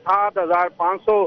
7500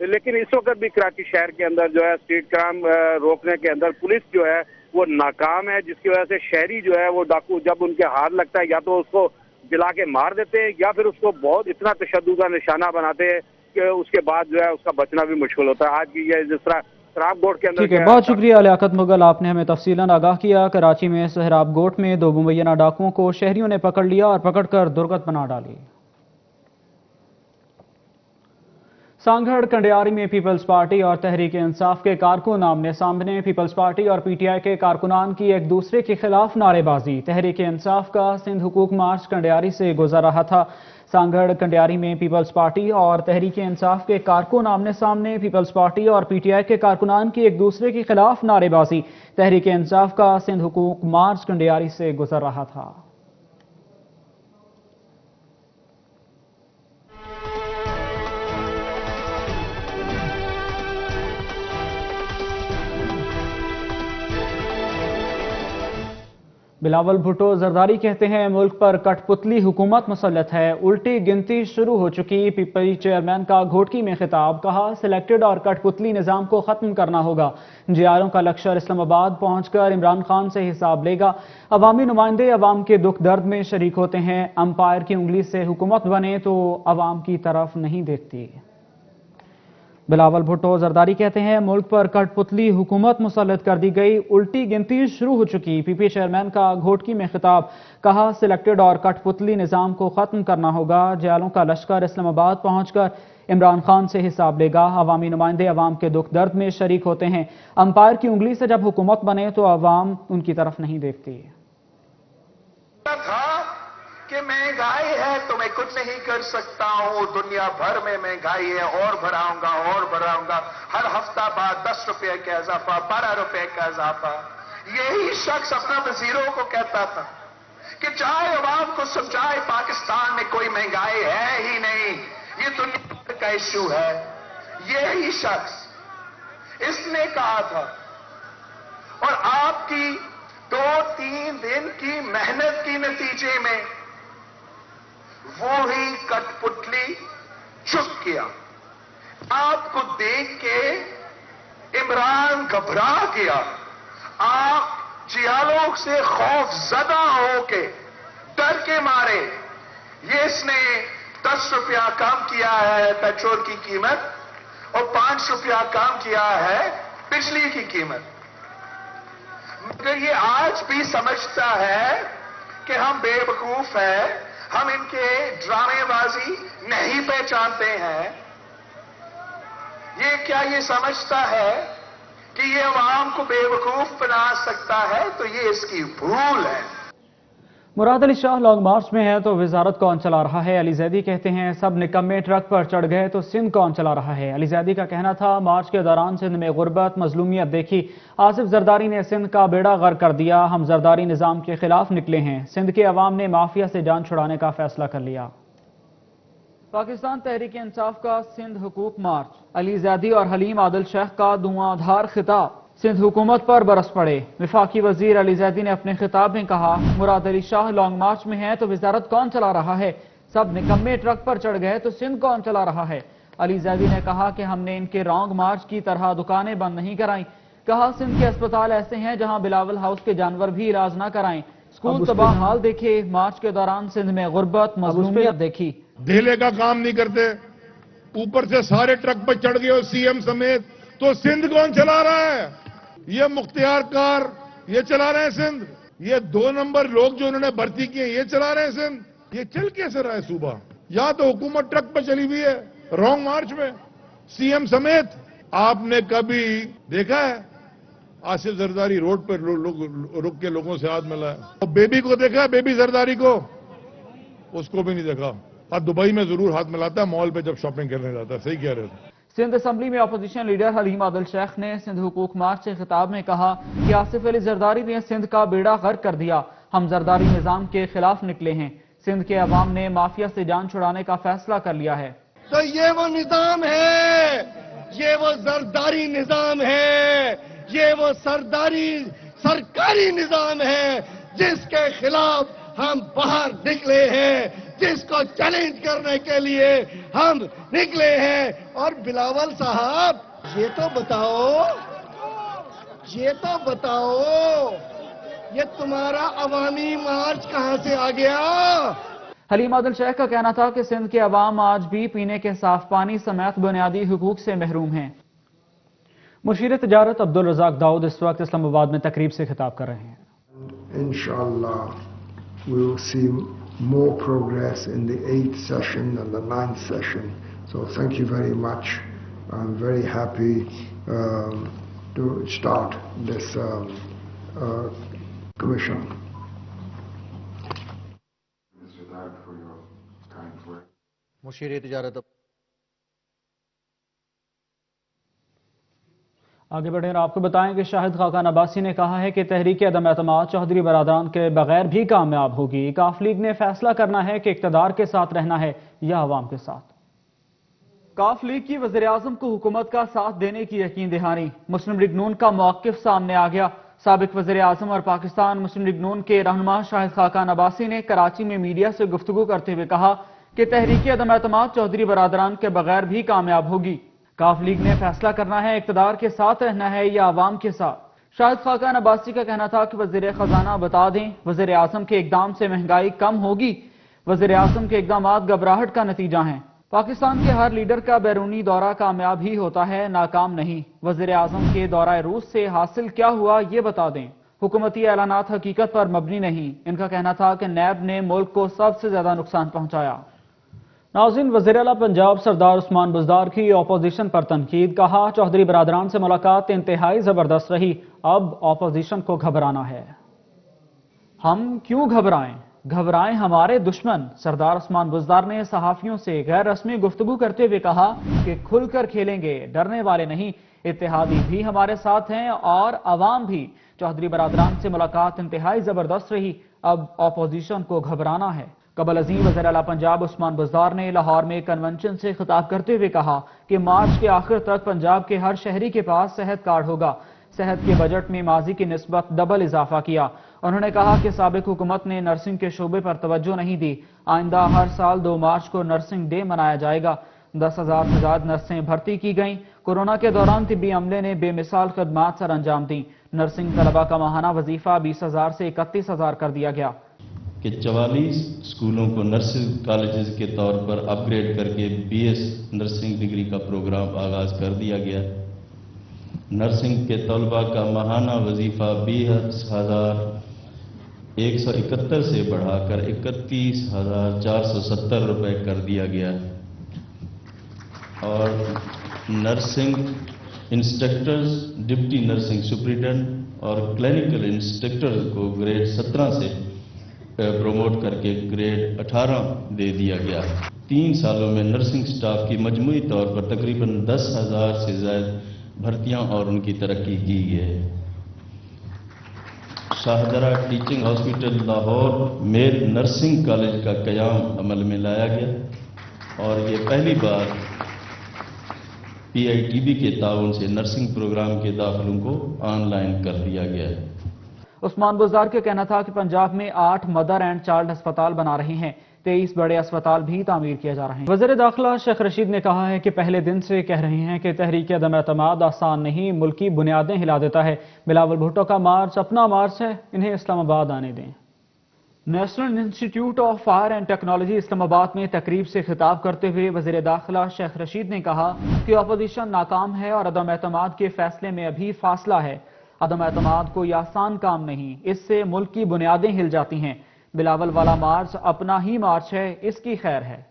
لیکن اس وقت بھی کراچی شہر کے اندر جو ہے اسٹریٹ کرائم روکنے کے اندر پولیس جو ہے وہ ناکام ہے، جس کی وجہ سے شہری جو ہے وہ ڈاکو جب ان کے ہاتھ لگتا ہے یا تو اس کو جلا کے مار دیتے ہیں یا پھر اس کو بہت اتنا تشدد کا نشانہ بناتے ہیں کہ اس کے بعد جو ہے اس کا بچنا بھی مشکل ہوتا ہے. آج کی یہ جس طرح سراب گوٹ کے اندر ٹھیک ہے، بہت شکریہ لیاقت مغل، آپ نے ہمیں تفصیلاً آگاہ کیا. کراچی میں سہراب گوٹ میں 2 مبینہ ڈاکوؤں کو شہریوں نے پکڑ لیا اور پکڑ کر درگت بنا ڈالی. سانگھڑ کنڈیاری میں پیپلز پارٹی اور تحریک انصاف کے کارکن آمنے سامنے. پیپلز پارٹی اور پی ٹی آئی کے کارکنان کی ایک دوسرے کے خلاف نعرے بازی. تحریک انصاف کا سندھ حقوق مارچ کنڈیاری سے گزر رہا تھا. سانگھڑ کنڈیاری میں پیپلز پارٹی اور تحریک انصاف کے کارکن آمنے سامنے. پیپلز پارٹی اور پی ٹی آئی کے کارکنان کی ایک دوسرے کے خلاف نعرے بازی. تحریک انصاف کا سندھ حقوق مارچ کنڈیاری سے گزر رہا تھا. بلاول بھٹو زرداری کہتے ہیں ملک پر کٹ پتلی حکومت مسلط ہے. الٹی گنتی شروع ہو چکی. پی پی چیئرمین کا گھوٹکی میں خطاب. کہا سلیکٹڈ اور کٹ پتلی نظام کو ختم کرنا ہوگا. جے آروں کا لشکر اسلام آباد پہنچ کر عمران خان سے حساب لے گا. عوامی نمائندے عوام کے دکھ درد میں شریک ہوتے ہیں. امپائر کی انگلی سے حکومت بنے تو عوام کی طرف نہیں دیکھتی. بلاول بھٹو زرداری کہتے ہیں ملک پر کٹ پتلی حکومت مسلط کر دی گئی. الٹی گنتی شروع ہو چکی. پی پی چیئرمین کا گھوٹکی میں خطاب. کہا سلیکٹڈ اور کٹ پتلی نظام کو ختم کرنا ہوگا. جیالوں کا لشکر اسلام آباد پہنچ کر عمران خان سے حساب لے گا. عوامی نمائندے عوام کے دکھ درد میں شریک ہوتے ہیں. امپائر کی انگلی سے جب حکومت بنے تو عوام ان کی طرف نہیں دیکھتی. کہ مہنگائی ہے تو میں کچھ نہیں کر سکتا ہوں. دنیا بھر میں مہنگائی ہے اور بڑھاؤں گا. ہر ہفتہ بعد 10 روپے کا اضافہ، 12 روپے کا اضافہ. یہی شخص اپنا وزیروں کو کہتا تھا کہ چاہے عوام کو سمجھائے پاکستان میں کوئی مہنگائی ہے ہی نہیں، یہ دنیا بھر کا ایشو ہے. یہی شخص اس نے کہا تھا اور آپ کی 2-3 دن کی محنت کے نتیجے میں وہی کٹ پتلی چپ کیا. آپ کو دیکھ کے عمران گھبرا گیا. آپ جیالوں سے خوف زدہ ہو کے ڈر کے مارے یہ اس نے 10 روپیہ کم کیا ہے پیٹرول کی قیمت اور 5 روپیہ کم کیا ہے بجلی کی قیمت. مگر یہ آج بھی سمجھتا ہے کہ ہم بے وقوف ہیں، ہم ان کے ڈرامے بازی نہیں پہچانتے ہیں. یہ کیا یہ سمجھتا ہے کہ یہ عوام کو بے وقوف بنا سکتا ہے؟ تو یہ اس کی بھول ہے. مراد علی شاہ لانگ مارچ میں ہے تو وزارت کون چلا رہا ہے؟ علی زیدی کہتے ہیں سب نکمے ٹرک پر چڑھ گئے تو سندھ کون چلا رہا ہے؟ علی زیدی کا کہنا تھا مارچ کے دوران سندھ میں غربت مظلومیت دیکھی. آصف زرداری نے سندھ کا بیڑا غرق کر دیا. ہم زرداری نظام کے خلاف نکلے ہیں. سندھ کے عوام نے مافیا سے جان چھڑانے کا فیصلہ کر لیا. پاکستان تحریک انصاف کا سندھ حقوق مارچ. علی زیدی اور حلیم عادل شیخ کا دھواں دھار خطاب. سندھ حکومت پر برس پڑے. وفاقی وزیر علی زیدی نے اپنے خطاب میں کہا مراد علی شاہ لانگ مارچ میں ہے تو وزارت کون چلا رہا ہے؟ سب نکمے ٹرک پر چڑھ گئے تو سندھ کون چلا رہا ہے؟ علی زیدی نے کہا کہ ہم نے ان کے لانگ مارچ کی طرح دکانیں بند نہیں کرائیں. کہا سندھ کے اسپتال ایسے ہیں جہاں بلاول ہاؤس کے جانور بھی علاج نہ کرائیں. اسکول تباہ حال دیکھے. مارچ کے دوران سندھ میں غربت مظلومیت دیکھی. دھیلے کا کام نہیں کرتے، اوپر سے سارے ٹرک پر چڑھ گئے اور سی ایم سمیت. تو سندھ کون چلا رہا ہے؟ یہ مختار کار یہ چلا رہے ہیں سندھ. یہ 2 نمبر لوگ جو انہوں نے بھرتی کیے یہ چلا رہے ہیں سندھ. یہ چل کیسے رہا ہے صوبہ؟ یا تو حکومت ٹرک پہ چلی ہوئی ہے رانگ مارچ میں سی ایم سمیت. آپ نے کبھی دیکھا ہے آصف زرداری روڈ پر رک کے لوگوں سے ہاتھ ملا ہے؟ اور بیبی کو دیکھا ہے؟ بیبی زرداری کو؟ اس کو بھی نہیں دیکھا. اور دبئی میں ضرور ہاتھ ملاتا ہے مال پہ جب شاپنگ کرنے جاتا ہے. صحیح کہہ رہے تھے. سندھ اسمبلی میں اپوزیشن لیڈر حلیم عادل شیخ نے سندھ حقوق مارچ سے خطاب میں کہا کہ آصف علی زرداری نے سندھ کا بیڑا غرق کر دیا. ہم زرداری نظام کے خلاف نکلے ہیں. سندھ کے عوام نے مافیا سے جان چھڑانے کا فیصلہ کر لیا ہے. تو یہ وہ نظام ہے، یہ وہ زرداری نظام ہے، یہ وہ سرکاری نظام ہے جس کے خلاف ہم باہر نکلے ہیں. جس کو چیلنج کرنے کے لیے ہم نکلے ہیں. اور بلاول صاحب یہ تو بتاؤ یہ تمہارا عوامی مارچ کہاں سے آ گیا؟ حلیم عادل شیخ کا کہنا تھا کہ سندھ کے عوام آج بھی پینے کے صاف پانی سمیت بنیادی حقوق سے محروم ہیں. مشیر تجارت عبدالرزاق داؤد اس وقت اسلام آباد میں تقریب سے خطاب کر رہے ہیں. Inshallah, we will see more progress in the 8th session and the 9th session. So thank you very much. I'm very happy to start this commission. Mr. Dad, for your kind words. مشیر تجارت. آگے بڑھیں اور آپ کو بتائیں کہ شاہد خاقان عباسی نے کہا ہے کہ تحریک عدم اعتماد چودھری برادران کے بغیر بھی کامیاب ہوگی. کاف لیگ نے فیصلہ کرنا ہے کہ اقتدار کے ساتھ رہنا ہے یا عوام کے ساتھ. کاف لیگ کی وزیراعظم کو حکومت کا ساتھ دینے کی یقین دہانی. مسلم لیگ نون کا موقف سامنے آ گیا. سابق وزیر اعظم اور پاکستان مسلم لیگ نون کے رہنما شاہد خاقان عباسی نے کراچی میں میڈیا سے گفتگو کرتے ہوئے کہا کہ تحریک عدم اعتماد چودھری برادران کے بغیر بھی کامیاب ہوگی. کاف لیگ نے فیصلہ کرنا ہے اقتدار کے ساتھ رہنا ہے یا عوام کے ساتھ. شاہد خاقان عباسی کا کہنا تھا کہ وزیر خزانہ بتا دیں وزیر اعظم کے اقدام سے مہنگائی کم ہوگی. وزیر اعظم کے اقدامات گھبراہٹ کا نتیجہ ہیں. پاکستان کے ہر لیڈر کا بیرونی دورہ کامیاب ہی ہوتا ہے، ناکام نہیں. وزیر اعظم کے دورہ روس سے حاصل کیا ہوا یہ بتا دیں. حکومتی اعلانات حقیقت پر مبنی نہیں. ان کا کہنا تھا کہ نیب نے ملک کو سب سے زیادہ نقصان پہنچایا. ناظرین، وزیر اعلیٰ پنجاب سردار عثمان بزدار کی اپوزیشن پر تنقید. کہا چودھری برادران سے ملاقات انتہائی زبردست رہی، اب اپوزیشن کو گھبرانا ہے. ہم کیوں گھبرائیں ہمارے دشمن. سردار عثمان بزدار نے صحافیوں سے غیر رسمی گفتگو کرتے ہوئے کہا کہ کھل کر کھیلیں گے، ڈرنے والے نہیں. اتحادی بھی ہمارے ساتھ ہیں اور عوام بھی. چودھری برادران سے ملاقات انتہائی زبردست رہی، اب اپوزیشن کو گھبرانا ہے. قبل ازیں وزیر اعلیٰ پنجاب عثمان بزدار نے لاہور میں کنونشن سے خطاب کرتے ہوئے کہا کہ مارچ کے آخر تک پنجاب کے ہر شہری کے پاس صحت کارڈ ہوگا. صحت کے بجٹ میں ماضی کی نسبت ڈبل اضافہ کیا. انہوں نے کہا کہ سابق حکومت نے نرسنگ کے شعبے پر توجہ نہیں دی. آئندہ ہر سال 2 مارچ کو نرسنگ ڈے منایا جائے گا. 10,000 سے زیادہ نرسیں بھرتی کی گئیں. کورونا کے دوران طبی عملے نے بے مثال خدمات سر انجام دیں. نرسنگ طلبہ کا ماہانہ وظیفہ 20,000 سے 31,000 کر دیا گیا. کہ 44 اسکولوں کو نرسنگ کالجز کے طور پر اپ گریڈ کر کے BS نرسنگ ڈگری کا پروگرام آغاز کر دیا گیا. نرسنگ کے طلباء کا ماہانہ وظیفہ 20,171 سے بڑھا کر 31,470 روپے کر دیا گیا. اور nursing instructors, deputy nursing superintendent اور کلینکل انسٹرکٹر کو گریڈ 17 سے پروموٹ کر کے گریڈ 18 دے دیا گیا. 3 سالوں میں نرسنگ سٹاف کی مجموعی طور پر تقریباً 10,000 سے زائد بھرتیاں اور ان کی ترقی کی گئی. شاہدرہ ٹیچنگ ہاسپٹل لاہور میل نرسنگ کالج کا قیام عمل میں لایا گیا اور یہ پہلی بار PITB کے تعاون سے نرسنگ پروگرام کے داخلوں کو آن لائن کر دیا گیا ہے. عثمان بزدار کا کہنا تھا کہ پنجاب میں 8 مدر اینڈ چائلڈ ہسپتال بنا رہے ہیں، 23 بڑے اسپتال بھی تعمیر کیے جا رہے ہیں. وزیر داخلہ شیخ رشید نے کہا ہے کہ پہلے دن سے کہہ رہے ہیں کہ تحریک عدم اعتماد آسان نہیں، ملکی بنیادیں ہلا دیتا ہے. بلاول بھٹو کا مارچ اپنا مارچ ہے، انہیں اسلام آباد آنے دیں. نیشنل انسٹی ٹیوٹ آف فائر اینڈ ٹیکنالوجی اسلام آباد میں تقریب سے خطاب کرتے ہوئے وزیر داخلہ شیخ رشید نے کہا کہ اپوزیشن ناکام ہے اور عدم اعتماد کے فیصلے میں ابھی فاصلہ ہے. عدم اعتماد کوئی آسان کام نہیں، اس سے ملک کی بنیادیں ہل جاتی ہیں. بلاول والا مارچ اپنا ہی مارچ ہے، اس کی خیر ہے.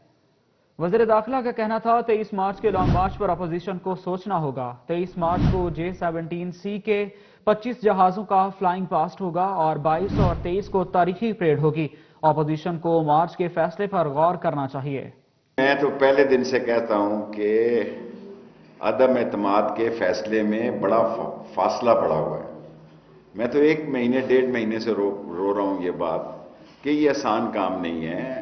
وزیر داخلہ کا کہنا تھا 23 مارچ کے لانگ مارچ پر اپوزیشن کو سوچنا ہوگا. 23 مارچ کو J-17C کے 25 جہازوں کا فلائنگ پاسٹ ہوگا اور 22 اور 23 کو تاریخی پریڈ ہوگی. اپوزیشن کو مارچ کے فیصلے پر غور کرنا چاہیے. میں تو پہلے دن سے کہتا ہوں کہ عدم اعتماد کے فیصلے میں بڑا فاصلہ پڑا ہوا ہے. میں تو 1 مہینے 1.5 مہینے سے رو رہا ہوں یہ بات کہ یہ آسان کام نہیں ہے.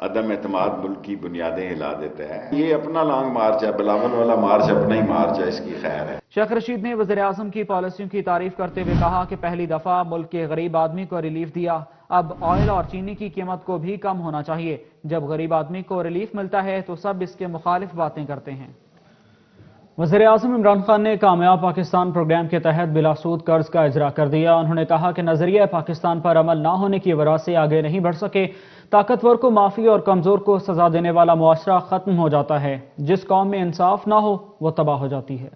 عدم اعتماد ملک کی بنیادیں ہلا دیتا ہے. یہ اپنا لانگ مارچ ہے، بلاول والا مارچ اپنا ہی مارچ ہے، اس کی خیر ہے. شیخ رشید نے وزیراعظم کی پالیسیوں کی تعریف کرتے ہوئے کہا کہ پہلی دفعہ ملک کے غریب آدمی کو ریلیف دیا، اب آئل اور چینی کی قیمت کو بھی کم ہونا چاہیے. جب غریب آدمی کو ریلیف ملتا ہے تو سب اس کے مخالف باتیں کرتے ہیں. وزیراعظم عمران خان نے کامیاب پاکستان پروگرام کے تحت بلا سود قرض کا اجرا کر دیا. انہوں نے کہا کہ نظریہ پاکستان پر عمل نہ ہونے کی وجہ سے آگے نہیں بڑھ سکے. طاقتور کو معافی اور کمزور کو سزا دینے والا معاشرہ ختم ہو جاتا ہے. جس قوم میں انصاف نہ ہو وہ تباہ ہو جاتی ہے.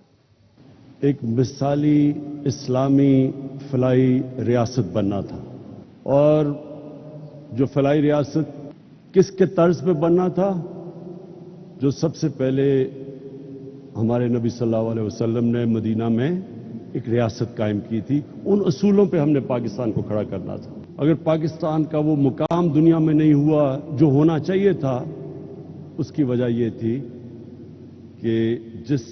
ایک مثالی اسلامی فلاحی ریاست بننا تھا، اور جو فلاحی ریاست کس کے طرز پہ بننا تھا؟ جو سب سے پہلے ہمارے نبی صلی اللہ علیہ وسلم نے مدینہ میں ایک ریاست قائم کی تھی، ان اصولوں پہ ہم نے پاکستان کو کھڑا کرنا تھا. اگر پاکستان کا وہ مقام دنیا میں نہیں ہوا جو ہونا چاہیے تھا، اس کی وجہ یہ تھی کہ جس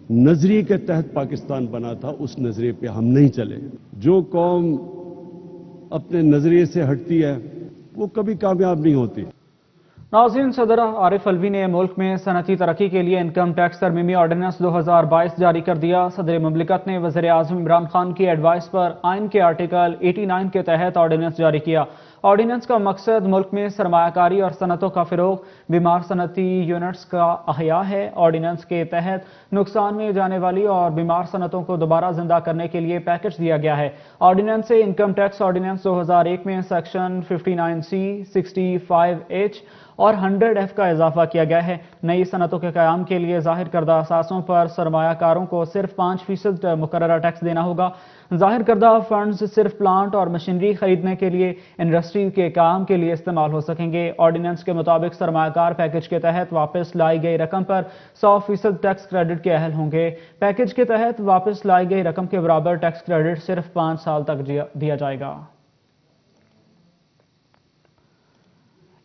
نظریے کے تحت پاکستان بنا تھا اس نظریے پہ ہم نہیں چلے. جو قوم اپنے نظریے سے ہٹتی ہے وہ کبھی کامیاب نہیں ہوتی. ناظرین، صدر عارف الوی نے ملک میں صنعتی ترقی کے لیے انکم ٹیکس ترمیمی آرڈیننس 2022 جاری کر دیا. صدر مملکت نے وزیر اعظم عمران خان کی ایڈوائس پر آئین کے آرٹیکل 89 کے تحت آرڈیننس جاری کیا. آرڈیننس کا مقصد ملک میں سرمایہ کاری اور صنعتوں کا فروغ، بیمار صنعتی یونٹس کا احیاء ہے. آرڈیننس کے تحت نقصان میں جانے والی اور بیمار صنعتوں کو دوبارہ زندہ کرنے کے لیے پیکج دیا گیا ہے. آرڈیننس سے انکم ٹیکس آرڈیننس 2001 میں سیکشن 59C، 65H اور 100F کا اضافہ کیا گیا ہے. نئی صنعتوں کے قیام کے لیے ظاہر کردہ اثاثوں پر سرمایہ کاروں کو صرف 5% مقررہ ٹیکس دینا ہوگا. ظاہر کردہ فنڈز صرف پلانٹ اور مشینری خریدنے کے لیے، انڈسٹری کے کام کے لیے استعمال ہو سکیں گے. آرڈیننس کے مطابق سرمایہ کار پیکج کے تحت واپس لائی گئی رقم پر 100% ٹیکس کریڈٹ کے اہل ہوں گے. پیکج کے تحت واپس لائی گئی رقم کے برابر ٹیکس کریڈٹ صرف 5 سال تک دیا جائے گا.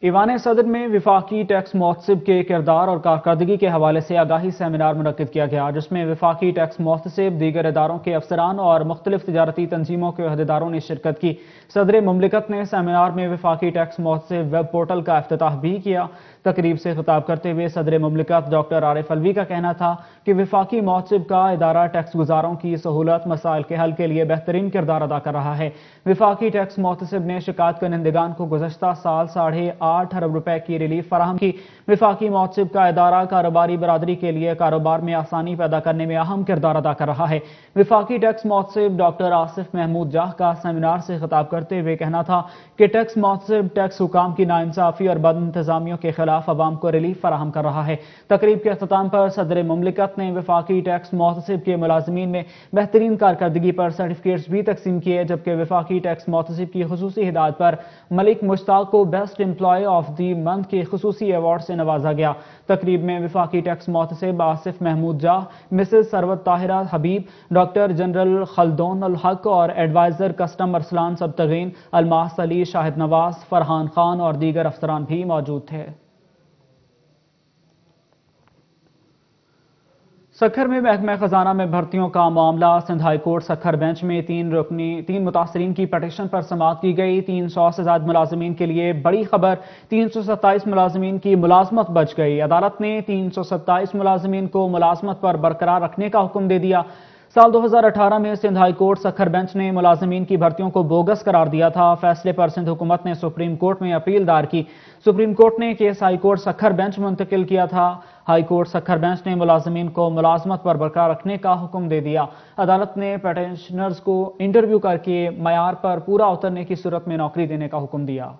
ایوان صدر میں وفاقی ٹیکس محتسب کے کردار اور کارکردگی کے حوالے سے آگاہی سیمینار منعقد کیا گیا، جس میں وفاقی ٹیکس محتسب، دیگر اداروں کے افسران اور مختلف تجارتی تنظیموں کے عہدیداروں نے شرکت کی. صدر مملکت نے سیمینار میں وفاقی ٹیکس محتسب ویب پورٹل کا افتتاح بھی کیا. تقریب سے خطاب کرتے ہوئے صدر مملکت ڈاکٹر عارف الوی کا کہنا تھا کہ وفاقی محتسب کا ادارہ ٹیکس گزاروں کی سہولت، مسائل کے حل کے لیے بہترین کردار ادا کر رہا ہے. وفاقی ٹیکس محتسب نے شکایت کنندگان کو گزشتہ سال 8.5 ارب روپے کی ریلیف فراہم کی. وفاقی محتسب کا ادارہ کاروباری برادری کے لیے کاروبار میں آسانی پیدا کرنے میں اہم کردار ادا کر رہا ہے. وفاقی ٹیکس محتسب ڈاکٹر آصف محمود جاہ کا سیمینار سے خطاب کرتے ہوئے کہنا تھا کہ ٹیکس محتسب ٹیکس حکام کی ناانصافی اور بد انتظامیوں کے خلاف عوام کو ریلیف فراہم کر رہا ہے. تقریب کے اختتام پر صدر مملکت نے وفاقی ٹیکس محتسب کے ملازمین میں بہترین کارکردگی پر سرٹیفکیٹس بھی تقسیم کیے، جبکہ وفاقی ٹیکس محتسب کی خصوصی ہدایت پر ملک مشتاق کو best employee of the month کے خصوصی ایوارڈ سے نوازا گیا. تقریب میں وفاقی ٹیکس محتسب آصف محمود جاہ، مسز ثروت طاہرہ حبیب، ڈاکٹر جنرل خلدون الحق اور ایڈوائزر کسٹم ارسلان سبتغین، الماس علی، شاہد نواز، فرحان خان اور دیگر افسران بھی موجود تھے. سکھر میں محکمہ خزانہ میں بھرتیوں کا معاملہ. Sindh high court Sukkur bench میں 3 متاثرین کی پٹیشن پر سماعت کی گئی. 300 سے زائد ملازمین کے لیے بڑی خبر، 327 ملازمین کی ملازمت بچ گئی. عدالت نے 327 ملازمین کو ملازمت پر برقرار رکھنے کا حکم دے دیا. سال 2018 میں Sindh high court Sukkur bench نے ملازمین کی بھرتیوں کو بوگس قرار دیا تھا. فیصلے پر سندھ حکومت نے سپریم کورٹ میں اپیل دائر کی. سپریم کورٹ نے case high court Sukkur bench منتقل کیا تھا. ہائی کورٹ سکھر بینچ نے ملازمین کو ملازمت پر برقرار رکھنے کا حکم دے دیا. عدالت نے پیٹیشنرز کو انٹرویو کر کے معیار پر پورا اترنے کی صورت میں نوکری دینے کا حکم دیا.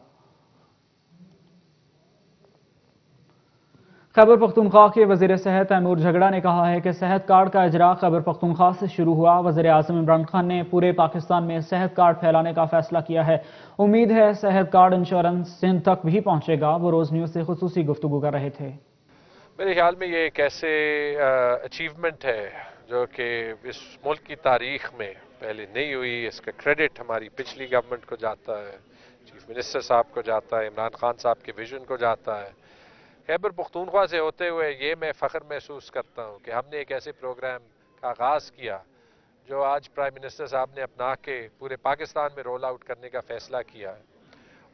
خیبر پختونخوا کے وزیر صحت تیمور جھگڑا نے کہا ہے کہ صحت کارڈ کا اجرا خیبر پختونخوا سے شروع ہوا. وزیر اعظم عمران خان نے پورے پاکستان میں صحت کارڈ پھیلانے کا فیصلہ کیا ہے. امید ہے صحت کارڈ انشورنس سندھ تک بھی پہنچے گا. وہ روز نیوز سے خصوصی گفتگو کر رہے تھے. میرے خیال میں یہ ایک ایسے اچیومنٹ ہے جو کہ اس ملک کی تاریخ میں پہلے نہیں ہوئی. اس کا کریڈٹ ہماری پچھلی گورنمنٹ کو جاتا ہے، چیف منسٹر صاحب کو جاتا ہے، عمران خان صاحب کے ویژن کو جاتا ہے. خیبر پختونخوا سے ہوتے ہوئے یہ میں فخر محسوس کرتا ہوں کہ ہم نے ایک ایسے پروگرام کا آغاز کیا جو آج پرائم منسٹر صاحب نے اپنا کے پورے پاکستان میں رول آؤٹ کرنے کا فیصلہ کیا ہے.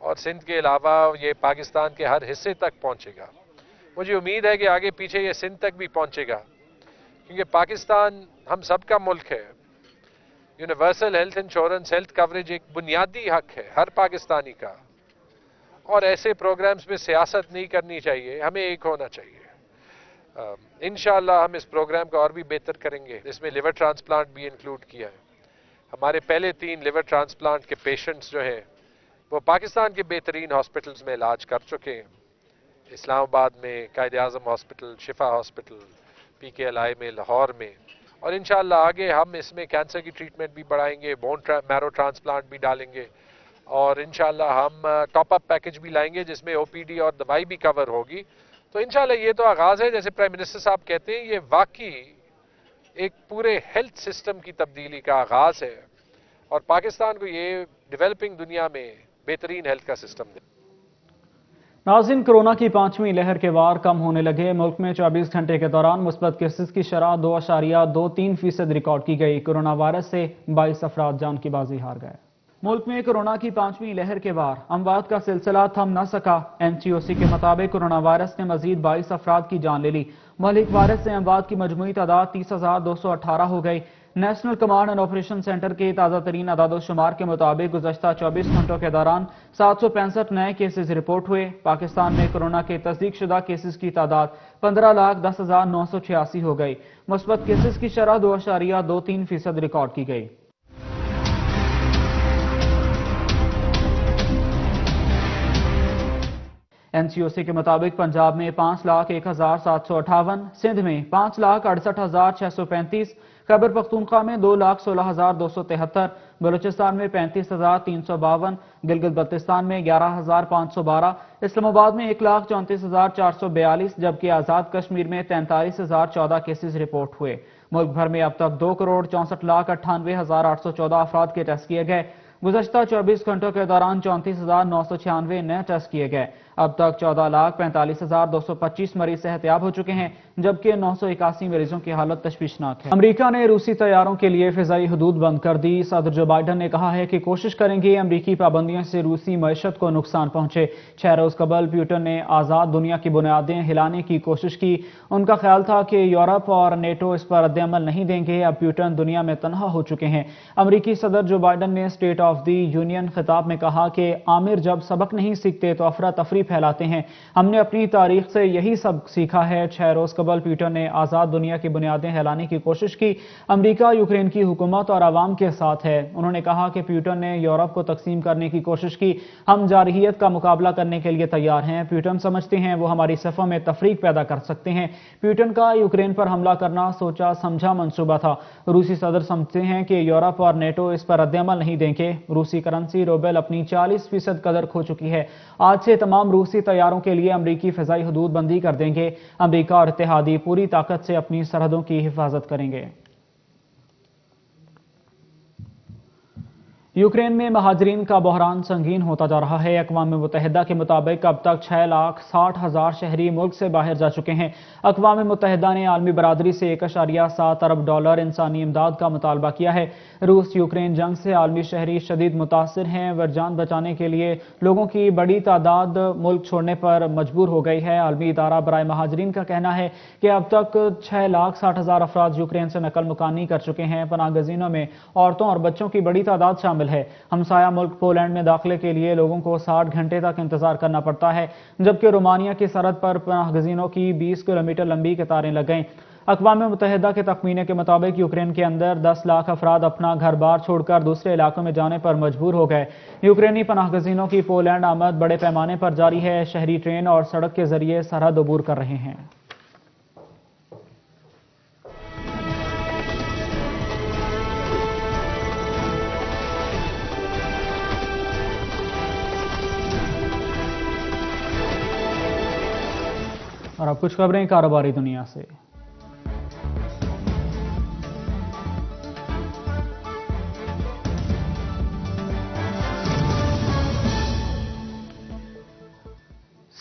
اور سندھ کے علاوہ یہ پاکستان کے ہر حصے تک پہنچے گا. مجھے امید ہے کہ آگے پیچھے یہ سندھ تک بھی پہنچے گا، کیونکہ پاکستان ہم سب کا ملک ہے. Universal health insurance, health coverage ایک بنیادی حق ہے ہر پاکستانی کا، اور ایسے پروگرامز میں سیاست نہیں کرنی چاہیے، ہمیں ایک ہونا چاہیے. انشاءاللہ ہم اس پروگرام کو اور بھی بہتر کریں گے. اس میں لیور ٹرانسپلانٹ بھی انکلوڈ کیا ہے. ہمارے پہلے 3 لیور ٹرانسپلانٹ کے پیشنٹس جو ہیں وہ پاکستان کے بہترین ہاسپٹلز میں علاج کر چکے ہیں. اسلام آباد میں قائد اعظم ہاسپٹل، شفا ہاسپٹل، PKLI میں، لاہور میں، اور انشاءاللہ آگے ہم اس میں کینسر کی ٹریٹمنٹ بھی بڑھائیں گے، بون میرو ٹرانسپلانٹ بھی ڈالیں گے، اور انشاءاللہ ہم ٹاپ اپ پیکج بھی لائیں گے جس میں OPD اور دوائی بھی کور ہوگی. تو انشاءاللہ یہ تو آغاز ہے. جیسے پرائم منسٹر صاحب کہتے ہیں، یہ واقعی ایک پورے ہیلتھ سسٹم کی تبدیلی کا آغاز ہے، اور پاکستان کو یہ ڈیولپنگ دنیا میں بہترین ہیلتھ کا سسٹم دے. ناظرین، کورونا کی 5ویں لہر کے وار کم ہونے لگے. ملک میں 24 گھنٹے کے دوران مثبت کیسز کی شرح 2.23% ریکارڈ کی گئی. کورونا وائرس سے 22 افراد جان کی بازی ہار گئے. ملک میں کورونا کی 5ویں لہر کے وار اموات کا سلسلہ تھم نہ سکا. NCOC کے مطابق کورونا وائرس نے مزید 22 افراد کی جان لے لی. مہلک وائرس سے اموات کی مجموعی تعداد 30,218 ہو گئی. National command and operation centre کے تازہ ترین اعداد و شمار کے مطابق گزشتہ 24 گھنٹوں کے دوران 765 نئے کیسز رپورٹ ہوئے. پاکستان میں کورونا کے تصدیق شدہ کیسز کی تعداد 15,10,986 ہو گئی. مثبت کیسز کی شرح 2.23% ریکارڈ کی گئی. NCOC کے مطابق پنجاب میں 5,01,758، سندھ میں 5,68,635، خیبر پختونخوا میں 2,16,273، بلوچستان میں 35,352، گلگت بلتستان میں 11,512، اسلام آباد میں 1,34,442، جبکہ آزاد کشمیر میں 43,014 کیسز رپورٹ ہوئے. ملک بھر میں اب تک 2,64,98,814 افراد کے ٹیسٹ کیے گئے. گزشتہ 24 گھنٹوں کے دوران 34,996 نئے ٹیسٹ کیے گئے. اب تک 14,45,225 مریض صحتیاب ہو چکے ہیں، جبکہ 981 مریضوں کی حالت تشویشناک ہے. امریکہ نے روسی طیاروں کے لیے فضائی حدود بند کر دی. صدر جو بائیڈن نے کہا ہے کہ کوشش کریں گے امریکی پابندیوں سے روسی معیشت کو نقصان پہنچے. 6 روز قبل پیوٹن نے آزاد دنیا کی بنیادیں ہلانے کی کوشش کی. ان کا خیال تھا کہ یورپ اور نیٹو اس پر رد عمل نہیں دیں گے. اب پیوٹن دنیا میں تنہا ہو چکے ہیں. امریکی صدر جو بائیڈن نے اسٹیٹ آف دی یونین خطاب میں کہا کہ عامر جب سبق نہیں سیکھتے تو افراتفری پھیلاتے ہیں. ہم نے اپنی تاریخ سے یہی سبق سیکھا ہے. 6 روز قبل پیوٹن نے آزاد دنیا کی بنیادیں ہلانے کی کوشش کی. امریکہ یوکرین کی حکومت اور عوام کے ساتھ ہے. انہوں نے کہا کہ پیوٹن نے یورپ کو تقسیم کرنے کی کوشش کی. ہم جارحیت کا مقابلہ کرنے کے لیے تیار ہیں. پیوٹن سمجھتے ہیں وہ ہماری صفوں میں تفریق پیدا کر سکتے ہیں. پیوٹن کا یوکرین پر حملہ کرنا سوچا سمجھا منصوبہ تھا. روسی صدر سمجھتے ہیں کہ یورپ اور نیٹو اس پر رد عمل نہیں دیں گے. روسی کرنسی روبل اپنی 40% قدر کھو چکی ہے. آج سے تمام روسی طیاروں کے لیے امریکی فضائی حدود بندی کر دیں گے. امریکہ اور اتحادی پوری طاقت سے اپنی سرحدوں کی حفاظت کریں گے. یوکرین میں مہاجرین کا بحران سنگین ہوتا جا رہا ہے. اقوام متحدہ کے مطابق اب تک 6,60,000 شہری ملک سے باہر جا چکے ہیں. اقوام متحدہ نے عالمی برادری سے $1.7 ارب انسانی امداد کا مطالبہ کیا ہے. روس یوکرین جنگ سے عالمی شہری شدید متاثر ہیں. وہ جان بچانے کے لیے لوگوں کی بڑی تعداد ملک چھوڑنے پر مجبور ہو گئی ہے. عالمی ادارہ برائے مہاجرین کا کہنا ہے کہ اب تک 6,60,000 افراد یوکرین سے نقل مکانی کر چکے ہیں. پناہ گزینوں میں عورتوں اور بچوں کی بڑی تعداد شامل ہے. ہمسایہ ملک پولینڈ میں داخلے کے لیے لوگوں کو 60 گھنٹے تک انتظار کرنا پڑتا ہے، جبکہ رومانیہ کی سرحد پر پناہ گزینوں کی 20 کلومیٹر لمبی قطاریں لگ گئیں. اقوام متحدہ کے تخمینے کے مطابق یوکرین کے اندر 10 لاکھ افراد اپنا گھر بار چھوڑ کر دوسرے علاقوں میں جانے پر مجبور ہو گئے. یوکرینی پناہ گزینوں کی پولینڈ آمد بڑے پیمانے پر جاری ہے. شہری ٹرین اور سڑک کے ذریعے سرحد عبور کر رہے ہیں. اور اب کچھ خبریں کاروباری دنیا سے.